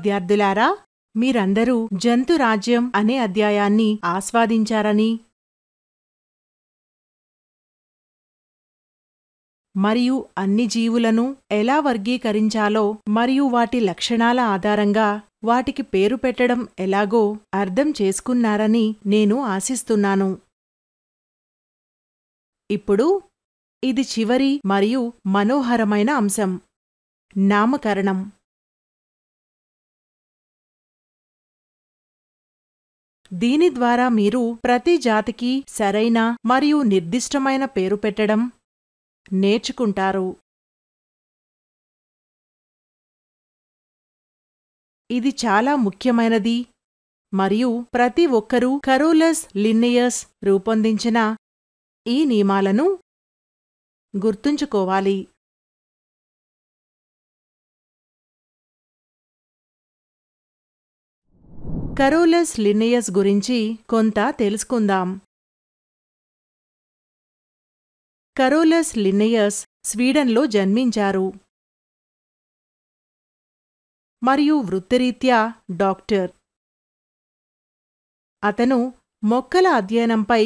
విద్యార్థులారా, మీరందరూ జంతురాజ్యం అనే అధ్యాయాన్ని ఆస్వాదించారని మరియు అన్ని జీవులను ఎలా వర్గీకరించాలో మరియు వాటి లక్షణాల ఆధారంగా వాటికి పేరు పెట్టడం ఎలాగో అర్థం చేసుకున్నారని నేను ఆశిస్తున్నాను. ఇప్పుడు ఇది చివరి మరియు మనోహరమైన అంశం, నామకరణం. దీని ద్వారా మీరు ప్రతి జాతికి సరైన మరియు నిర్దిష్టమైన పేరు పెట్టడం నేర్చుకుంటారు. ఇది చాలా ముఖ్యమైనది మరియు ప్రతి ఒక్కరూ కరోలస్ లిన్నెయస్ రూపొందించిన ఈ నియమాలను గుర్తుంచుకోవాలి. కరోలస్ లిన్నెయస్ గురించి కొంత తెలుసుకుందాం. కరోలస్ లిన్నెయస్ స్వీడన్లో జన్మించారు మరియు వృత్తిరీత్యా డాక్టర్. అతను మొక్కల అధ్యయనంపై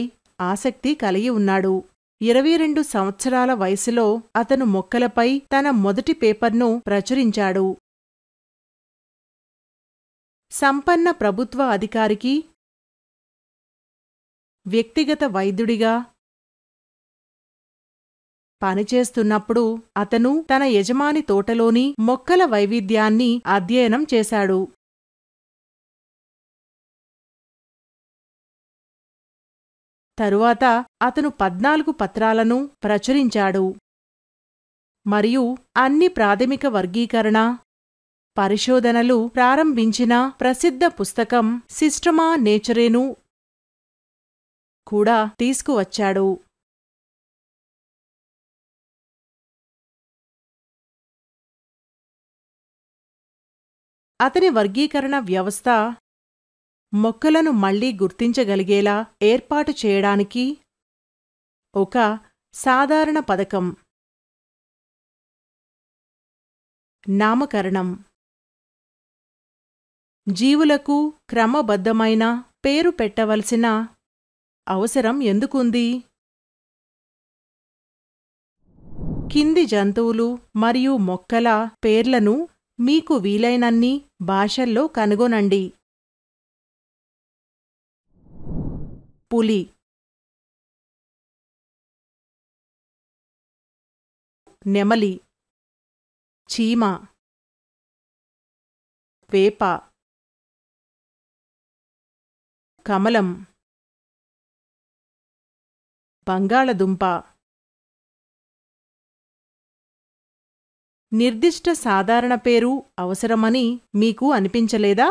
ఆసక్తి కలిగి ఉన్నాడు. 22 సంవత్సరాల వయసులో అతను మొక్కలపై తన మొదటి పేపర్ను ప్రచురించాడు. సంపన్న ప్రభుత్వ అధికారికి, వ్యక్తిగత వైద్యుడిగా పనిచేస్తున్నప్పుడు అతను తన యజమాని తోటలోని మొక్కల వైవిధ్యాన్ని అధ్యయనం చేశాడు. తరువాత అతను 14 పత్రాలను ప్రచురించాడు మరియు అన్ని ప్రాథమిక వర్గీకరణ పరిశోధనలు ప్రారంభించిన ప్రసిద్ధ పుస్తకం సిస్టమా నేచరేను కూడా తీసుకువచ్చాడు. అతని వర్గీకరణ వ్యవస్థ మొక్కలను మళ్లీ గుర్తించగలిగేలా ఏర్పాటు చేయడానికి ఒక సాధారణ పథకం. నామకరణం. జీవులకు క్రమబద్ధమైన పేరు పెట్టవలసిన అవసరం ఎందుకుంది? కింది జంతువులు మరియు మొక్కల పేర్లను మీకు వీలైనన్ని భాషల్లో కనుగొనండి. పులి, నెమలి, చీమ, వేప, కమలం, బంగాళదుంప. నిర్దిష్ట సాధారణ పేరు అవసరమని మీకు అనిపించలేదా?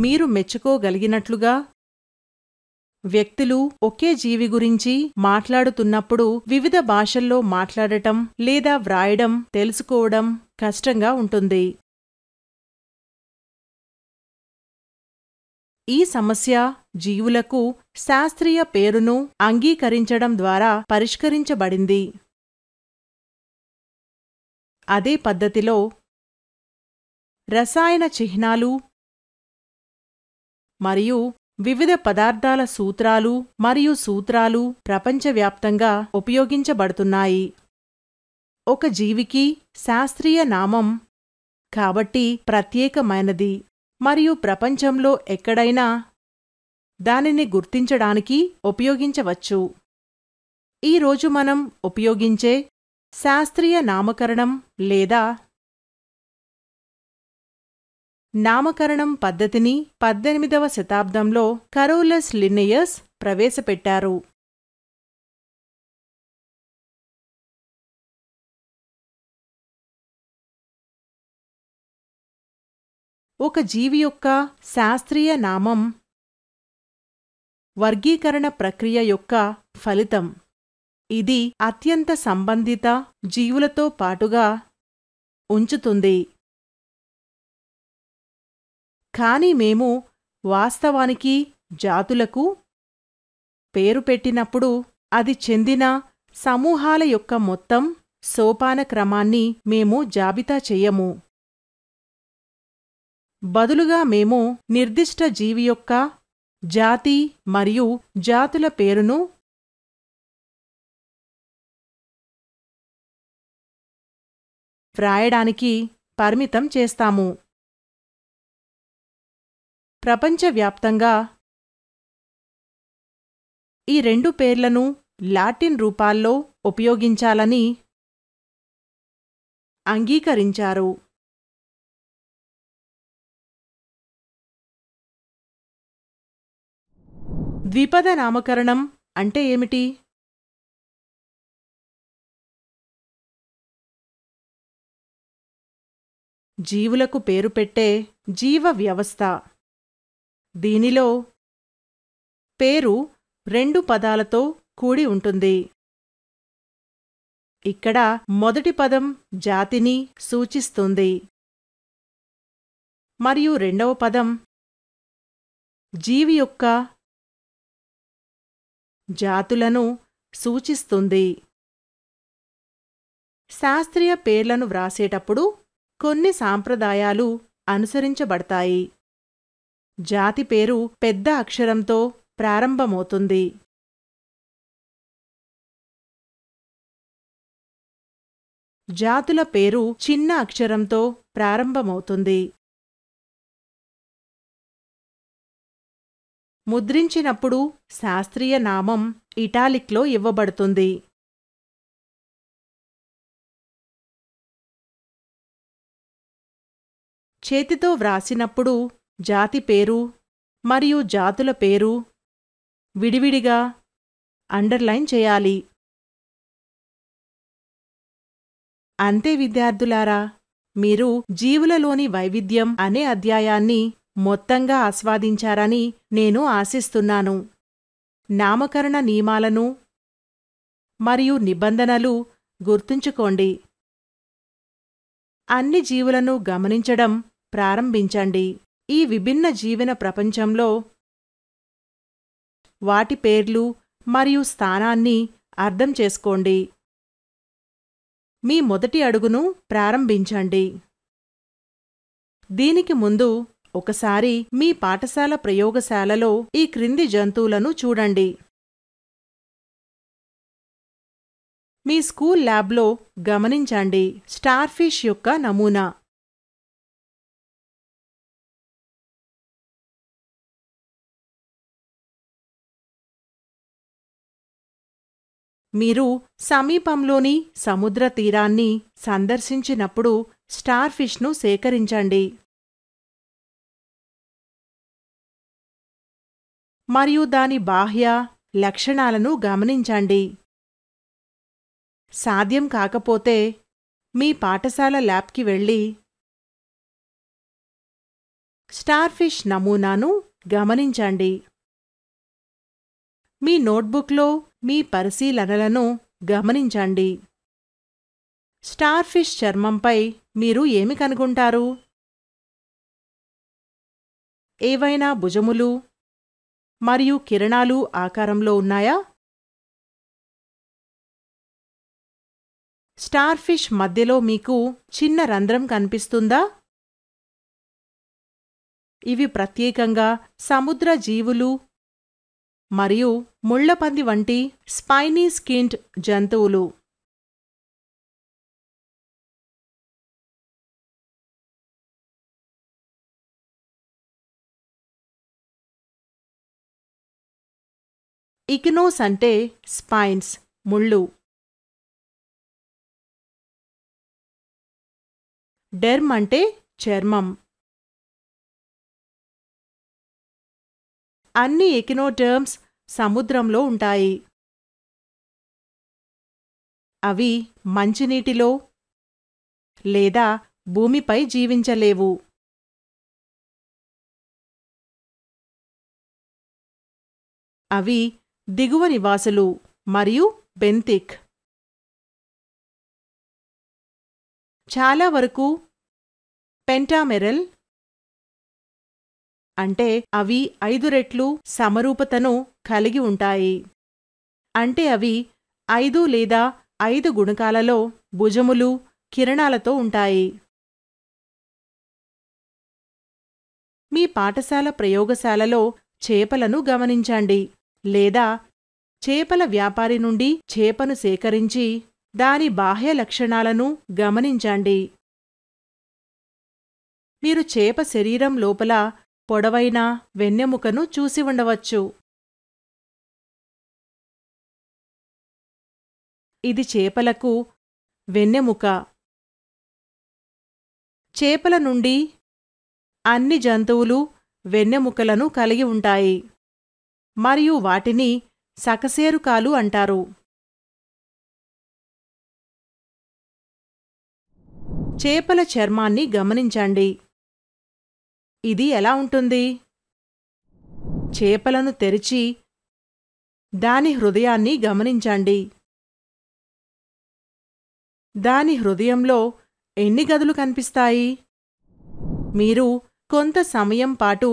మీరు మెచ్చుకోగలిగినట్లుగా వ్యక్తులు ఒకే జీవి గురించి మాట్లాడుతున్నప్పుడు వివిధ భాషల్లో మాట్లాడటం లేదా వ్రాయడం తెలుసుకోవడం కష్టంగా ఉంటుంది. ఈ సమస్య జీవులకు శాస్త్రీయ పేరును అంగీకరించడం ద్వారా పరిష్కరించబడింది. అదే పద్ధతిలో రసాయన చిహ్నాలు మరియు వివిధ పదార్థాల సూత్రాలు మరియు సూత్రాలు ప్రపంచవ్యాప్తంగా ఉపయోగించబడుతున్నాయి. ఒక జీవికి శాస్త్రీయ నామం కాబట్టి ప్రత్యేకమైనది మరియు ప్రపంచంలో ఎక్కడైనా దానిని గుర్తించడానికి ఉపయోగించవచ్చు. ఈరోజు మనం ఉపయోగించే శాస్త్రీయ నామకరణం లేదా నామకరణం పద్ధతిని 18వ శతాబ్దంలో కరోలస్ లిన్నెయస్ ప్రవేశపెట్టారు. ఒక జీవి యొక్క శాస్త్రీయ నామం వర్గీకరణ ప్రక్రియ యొక్క ఫలితం. ఇది అత్యంత సంబంధిత జీవులతో పాటుగా ఉంచుతుంది. కానీ మేము వాస్తవానికి జాతులకు పేరు పెట్టినప్పుడు అది చెందిన సమూహాల యొక్క మొత్తం సోపానక్రమాన్ని మేము జాబితా చెయ్యము. బదులుగా మేము నిర్దిష్ట జీవి యొక్క జాతి మరియు జాతుల పేరును వ్రాయడానికి పరిమితం చేస్తాము. ప్రపంచవ్యాప్తంగా ఈ రెండు పేర్లను లాటిన్ రూపాల్లో ఉపయోగించాలని అంగీకరించారు. ద్విపద నామకరణం అంటే ఏమిటి? జీవులకు పేరు పెట్టే జీవ వ్యవస్థ. దీనిలో పేరు రెండు పదాలతో కూడి ఉంటుంది. ఇక్కడ మొదటి పదం జాతిని సూచిస్తుంది మరియు రెండవ పదం జీవి యొక్క జాతులను సూచిస్తుంది. శాస్త్రీయ పేర్లను వ్రాసేటప్పుడు కొన్ని సాంప్రదాయాలు అనుసరించబడతాయి. జాతి పేరు పెద్ద అక్షరంతో ప్రారంభమవుతుంది. జాతుల పేరు చిన్న అక్షరంతో ప్రారంభమవుతుంది. ముద్రించినప్పుడు శాస్త్రీయ నామం ఇటాలిక్లో ఇవ్వబడుతుంది. చేతితో వ్రాసినప్పుడు జాతి పేరు మరియు జాతుల పేరు విడివిడిగా అండర్లైన్ చేయాలి. అంతే విద్యార్థులారా, మీరు జీవులలోని వైవిధ్యం అనే అధ్యాయాన్ని మొత్తంగా ఆస్వాదించారని నేను ఆశిస్తున్నాను. నామకరణ నియమాలను మరియు నిబంధనలు గుర్తుంచుకోండి. అన్ని జీవులను గమనించడం ప్రారంభించండి. ఈ విభిన్న జీవన ప్రపంచంలో వాటి పేర్లు మరియు స్థానాన్ని అర్థం చేసుకోండి. మీ మొదటి అడుగును ప్రారంభించండి. దీనికి ముందు ఒకసారి మీ పాఠశాల ప్రయోగశాలలో ఈ క్రింది జంతువులను చూడండి. మీ స్కూల్ ల్యాబ్లో గమనించండి. స్టార్ఫిష్ యొక్క నమూనా. మీరు సమీపంలోని సముద్ర తీరాన్ని సందర్శించినప్పుడు స్టార్ఫిష్ను సేకరించండి మరియు దాని బాహ్య లక్షణాలను గమనించండి. సాధ్యం కాకపోతే మీ పాఠశాల ల్యాబ్కి వెళ్ళి స్టార్ఫిష్ నమూనాను గమనించండి. మీ నోట్బుక్లో మీ పరిశీలనలను గమనించండి. స్టార్ఫిష్ చర్మంపై మీరు ఏమి కనుగొంటారు? ఏవైనా భుజములు మరియు కిరణాలు ఆకారంలో ఉన్నాయా? స్టార్ఫిష్ మధ్యలో మీకు చిన్న రంధ్రం కనిపిస్తుందా? ఇవి ప్రత్యేకంగా సముద్ర జీవులు మరియు ముళ్లపంది వంటి స్పైనీ స్కిన్డ్ జంతువులు. ఇకినోస్ అంటే స్పైన్స్, ముళ్ళు. డెర్మ్ అంటే చర్మం. అన్ని ఎకినోడెర్మ్స్ సముద్రంలో ఉంటాయి. అవి మంచినీటిలో లేదా భూమిపై జీవించలేవు. అవి దిగువ నివాసులు మరియు బెంతిక్. చాలా వరకు పెంటామెరల్ అంటే అవి 5 రెట్లు సమరూపతను కలిగి ఉంటాయి. అంటే అవి 5 లేదా 5 గుణకాలలో భుజములు, కిరణాలతో ఉంటాయి. మీ పాఠశాల ప్రయోగశాలలో చేపలను గమనించండి, లేదా చేపల వ్యాపారి నుండి చేపను సేకరించి దాని బాహ్య లక్షణాలను గమనించండి. మీరు చేప శరీరం లోపల పొడవైన వెన్నెముకను చూసి ఉండవచ్చు. ఇది చేపలకు వెన్నెముక. చేపల నుండి అన్ని జంతువులు వెన్నెముకలను కలిగి ఉంటాయి మరియు వాటిని సకశేరుకాలు అంటారు. చేపల చర్మాన్ని గమనించండి. ఇది ఎలా ఉంటుంది? చేపలను తెరిచి దాని హృదయాన్ని గమనించండి. దాని హృదయంలో ఎన్ని గదులు కనిపిస్తాయి? మీరు కొంత సమయం పాటు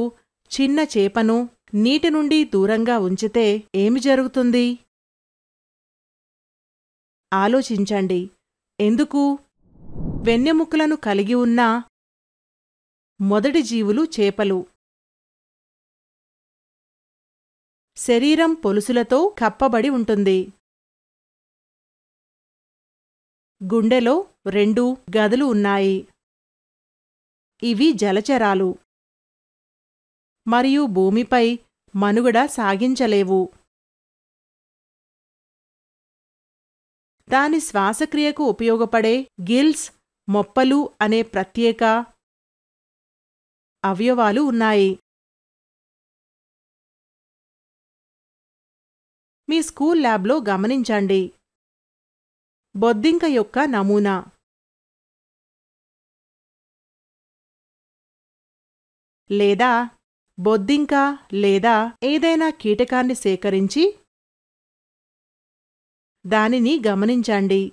చిన్న చేపను నీటి నుండి దూరంగా ఉంచితే ఏమి జరుగుతుంది? ఆలోచించండి. ఎందుకు? వెన్నెముకలను కలిగి ఉన్న మొదటి జీవులు చేపలు. శరీరం పొలుసులతో కప్పబడి ఉంటుంది. గుండెలో 2 గదులు ఉన్నాయి. ఇవి జలచరాలు మరియు భూమిపై మనుగడ సాగించలేవు. దాని శ్వాసక్రియకు ఉపయోగపడే గిల్స్, మొప్పలు అనే ప్రత్యేక అవయవాలు ఉన్నాయి. మీ స్కూల్ ల్యాబ్లో గమనించండి. బొద్దింక యొక్క నమూనా. లేదా బొద్దింక లేదా ఏదైనా కీటకాన్ని సేకరించి దానిని గమనించండి.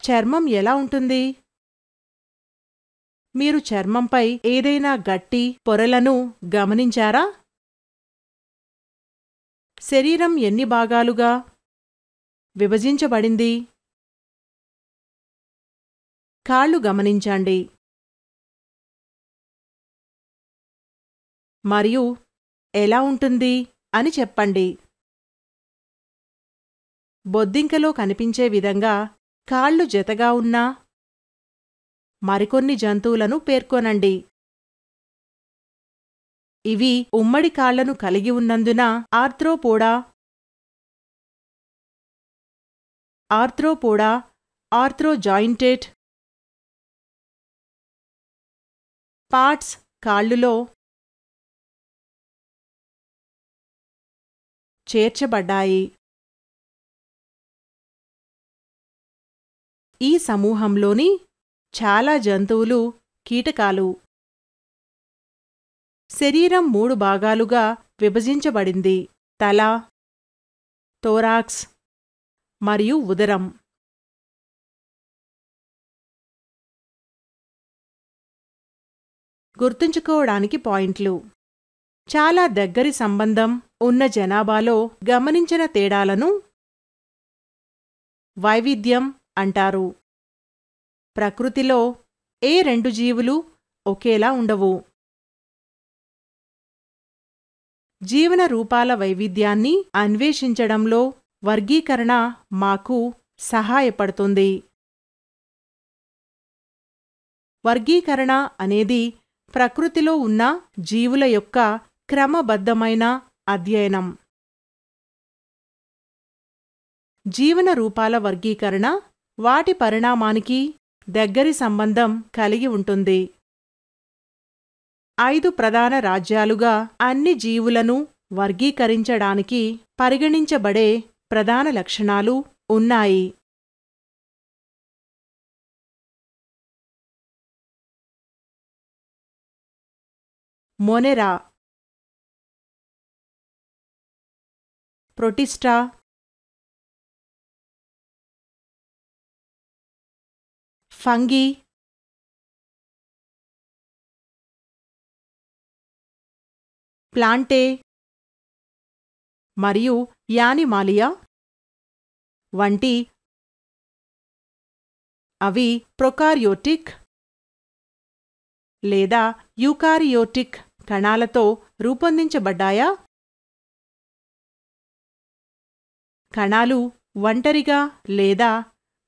చర్మం ఎలా ఉంటుంది? మీరు చర్మంపై ఏదైనా గట్టి పొరలను గమనించారా? శరీరం ఎన్ని భాగాలుగా విభజించబడింది? కాళ్ళు గమనించండి. మరియు ఎలా ఉంటుంది అని చెప్పండి. బొద్దింకలో కనిపించే విధంగా కాళ్ళు జతగా ఉన్న మరికొన్ని జంతువులను పేర్కొనండి. ఇవి ఉమ్మడి కాళ్లను కలిగి ఉన్నందున ఆర్థ్రోపోడా, ఆర్థ్రోజాయింటెడ్ పార్ట్స్ కాళ్ళులో చేర్చబడ్డాయి. ఈ సమూహంలోని చాలా జంతువులు కీటకాలు. శరీరం 3 భాగాలుగా విభజించబడింది: తల, థోరాక్స్ మరియు ఉదరం. గుర్తుంచుకోవడానికి పాయింట్లు. చాలా దగ్గరి సంబంధం ఉన్న జనాభాలో గమనించిన తేడాలను వైవిధ్యం అంటారు. ప్రకృతిలో ఏ 2 జీవులు ఒకేలా ఉండవు. జీవన రూపాల వైవిధ్యాన్ని అన్వేషించడంలో వర్గీకరణ మాకు సహాయపడుతుంది. వర్గీకరణ అనేది ప్రకృతిలో ఉన్న జీవుల యొక్క క్రమబద్ధమైన అధ్యయనం. జీవన రూపాల వర్గీకరణ వాటి పరిణామానికి దగ్గరి సంబంధం కలిగి ఉంటుంది. 5 ప్రధాన రాజ్యాలుగా అన్ని జీవులను వర్గీకరించడానికి పరిగణించబడే ప్రధాన లక్షణాలు ఉన్నాయి. మొనెరా, ప్రొటిస్టా, ఫంగి, ప్లాంటే మరియు యానిమాలియా వంటి అవి ప్రొకార్యోటిక్ లేదా యూకారియోటిక్ కణాలతో రూపొందించబడ్డాయా? కణాలు ఒంటరిగా లేదా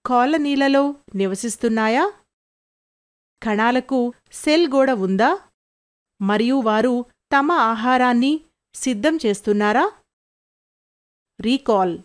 కాలనీలలో నివసిస్తున్నాయా? కణాలకు సెల్ గోడ ఉందా? మరియు వారు తమ ఆహారాన్ని సిద్ధం చేస్తున్నారా? రీకాల్